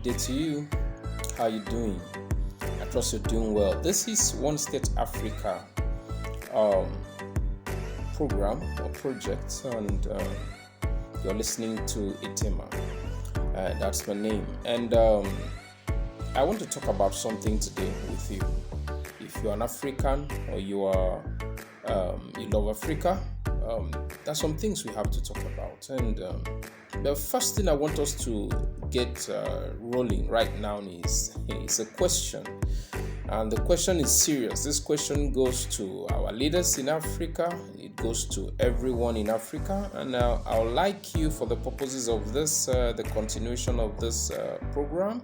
day to you. How you doing? I trust you're doing well. This is One State Africa program or project, and you're listening to Itema. That's my name. And I want to talk about something today with you. If you're an African or you love Africa, there's some things we have to talk about. And the first thing I want us to get rolling right now is a question. And the question is serious. This question goes to our leaders in Africa. It goes to everyone in Africa. And I would like you, for the purposes of this, the continuation of this program,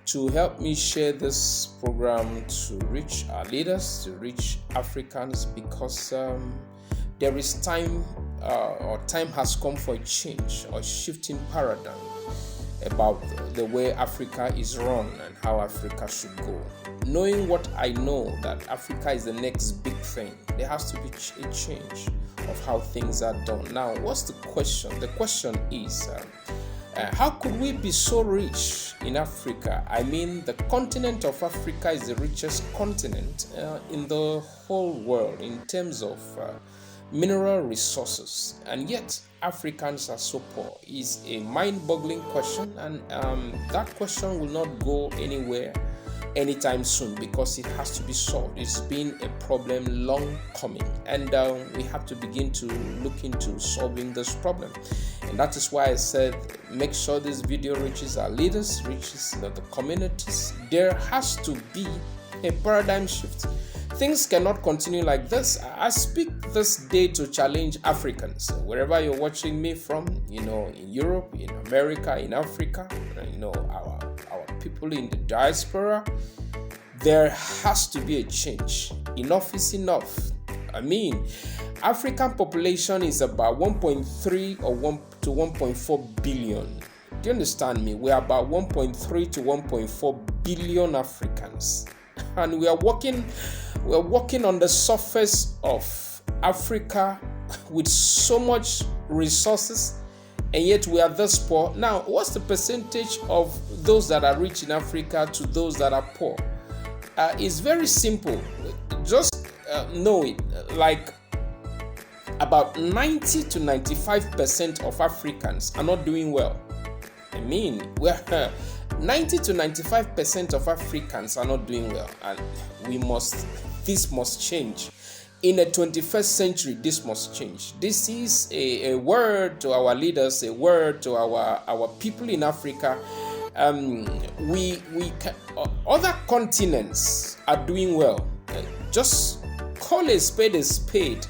to help me share this program to reach our leaders, to reach Africans, because there is time, or time has come for a change or shifting paradigm about the way Africa is run and how Africa should go. Knowing what I know, that Africa is the next big thing, there has to be a change of how things are done. Now, what's the question? The question is, how could we be so rich in Africa? I mean, the continent of Africa is the richest continent in the whole world in terms of mineral resources, and yet Africans are so poor. Is a mind-boggling question, and that question will not go anywhere anytime soon, because it has to be solved. It's been a problem long coming, and we have to begin to look into solving this problem. And that is why I said, make sure this video reaches our leaders, reaches the communities. There has to be a paradigm shift. Things cannot continue like this. I speak this day to challenge Africans, wherever you're watching me from, in Europe, in America, in Africa, our people in the diaspora. There has to be a change. Enough is enough. I mean, African population is about 1.3 or 1 to 1.4 billion. Do you understand me? We are about 1.3 to 1.4 billion Africans. And we are walking on the surface of Africa with so much resources, and yet we are this poor. Now, what's the percentage of those that are rich in Africa to those that are poor? It's very simple. Just know it. Like about 90 to 95% of Africans are not doing well. I mean, 90 to 95% of Africans are not doing well, and this must change. In the 21st century, this must change. This is a word to our leaders, a word to our people in Africa. Other continents are doing well. Just call a spade a spade.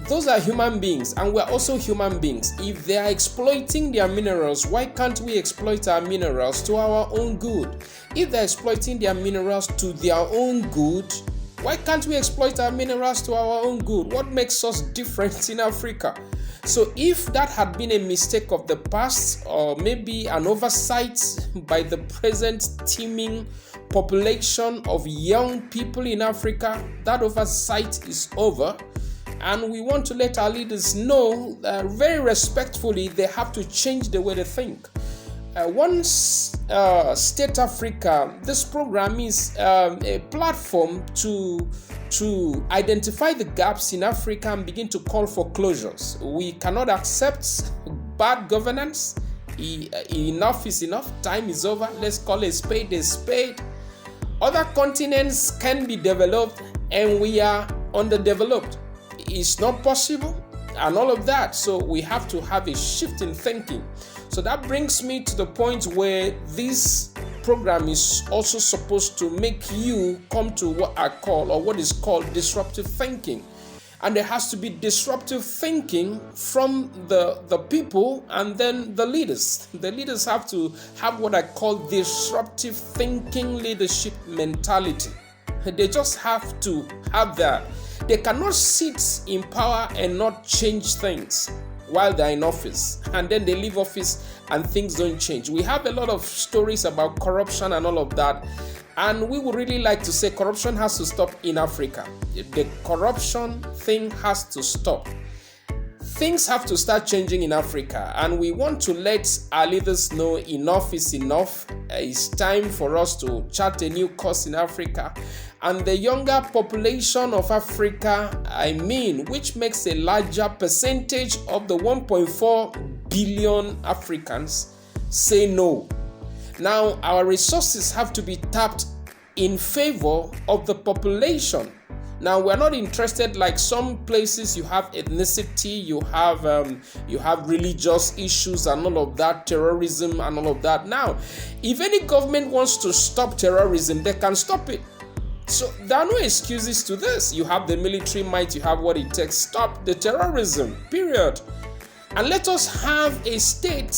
Those are human beings, and we're also human beings. If they are exploiting their minerals, why can't we exploit our minerals to our own good? If they're exploiting their minerals to their own good, why can't we exploit our minerals to our own good? What makes us different in Africa? So if that had been a mistake of the past, or maybe an oversight by the present teeming population of young people in Africa, that oversight is over. And we want to let our leaders know very respectfully they have to change the way they think. Once State Africa, this program is a platform to identify the gaps in Africa and begin to call for closures. We cannot accept bad governance. Enough is enough. Time is over. Let's call a spade a spade. Other continents can be developed, and we are underdeveloped. It's not possible, and all of that. So we have to have a shift in thinking. So that brings me to the point where this program is also supposed to make you come to what is called disruptive thinking. And there has to be disruptive thinking from the people and then the leaders. The leaders have to have what I call disruptive thinking leadership mentality. They just have to have that. They cannot sit in power and not change things while they're in office, and then they leave office and things don't change. We have a lot of stories about corruption and all of that, and we would really like to say corruption has to stop in Africa. The corruption thing has to stop. things have to start changing in Africa, and we want to let our leaders know enough is enough. It's time for us to chart a new course in Africa. And the younger population of Africa, which makes a larger percentage of the 1.4 billion Africans, say no. Now, our resources have to be tapped in favor of the population. Now, we're not interested like some places you have ethnicity, you have religious issues and all of that, terrorism and all of that. Now, if any government wants to stop terrorism, they can stop it. So there are no excuses to this. You have the military might, you have what it takes. Stop the terrorism, period. And let us have a state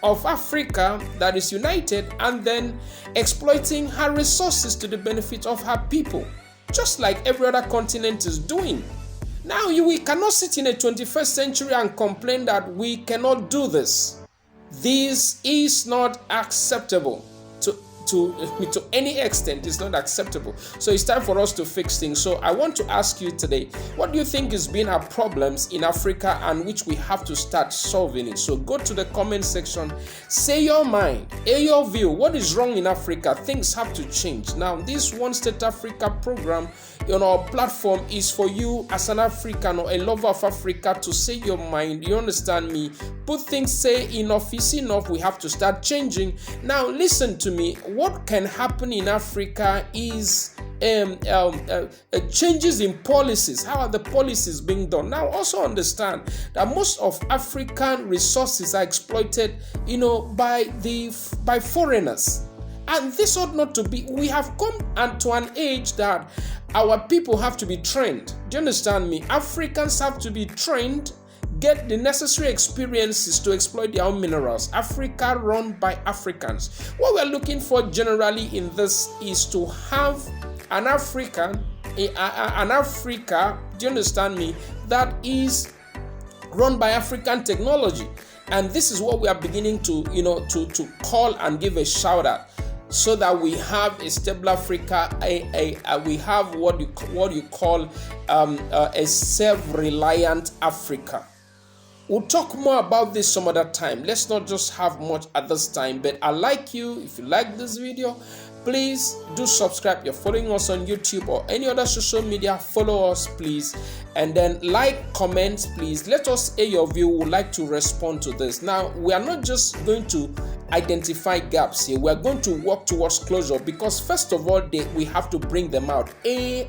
of Africa that is united and then exploiting her resources to the benefit of her people, just like every other continent is doing. Now, we cannot sit in the 21st century and complain that we cannot do this. This is not acceptable. To any extent, it's not acceptable. So it's time for us to fix things. So I want to ask you today, what do you think has been our problems in Africa and which we have to start solving it? So go to the comment section, say your mind, your view. What is wrong in Africa? Things have to change. Now, this One State Africa program on our platform is for you as an African or a lover of Africa to say your mind. You understand me? Put things, say enough is enough. We have to start changing. Now, listen to me. What can happen in Africa is changes in policies. How are the policies being done? Now, also understand that most of African resources are exploited, by foreigners. And this ought not to be. We have come to an age that our people have to be trained. Do you understand me? Africans have to be trained, get the necessary experiences to exploit their own minerals. Africa run by Africans. What we're looking for generally in this is to have an Africa, do you understand me, that is run by African technology. And this is what we are beginning to call and give a shout out, so that we have a stable Africa, we have what you call a self-reliant Africa. We'll talk more about this some other time. Let's not just have much at this time. But I like you. If you like this video, please do subscribe. You're following us on YouTube or any other social media, follow us, please. And then like, comment, please. Let us hear your view. We would like to respond to this. Now, we are not just going to identify gaps here. We are going to work towards closure, because first of all, we have to bring them out.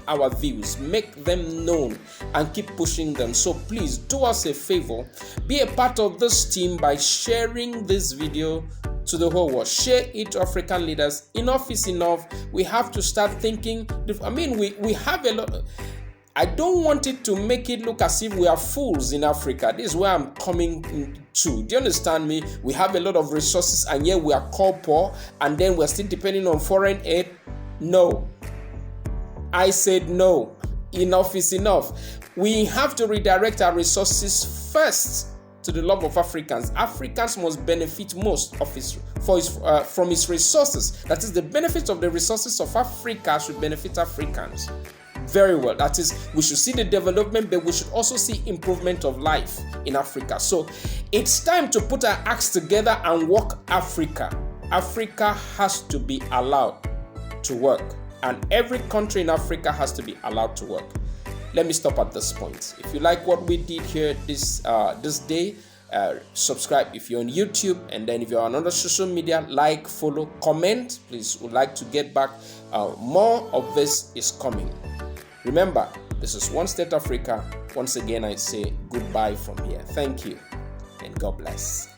Our views, make them known and keep pushing them. So please do us a favor. Be a part of this team by sharing this video to the whole world. Share it to African leaders. Enough is enough. We have to start thinking. We have a lot. I don't want it to make it look as if we are fools in Africa. This is where I'm coming to. Do you understand me? We have a lot of resources and yet we are called poor, and then we're still depending on foreign aid. No. I said no. Enough is enough. We have to redirect our resources first to the love of Africans. Africans must benefit most of from its resources. That is, the benefits of the resources of Africa should benefit Africans. Very well. That is, we should see the development, but we should also see improvement of life in Africa. So it's time to put our acts together and work Africa. Africa has to be allowed to work, and every country in Africa has to be allowed to work. Let me stop at this point. If you like what we did here this day, subscribe if you're on YouTube, and then if you're on other social media, like, follow, comment. Please, would like to get back. More of this is coming. Remember, this is One State Africa. Once again, I say goodbye from here. Thank you, and God bless.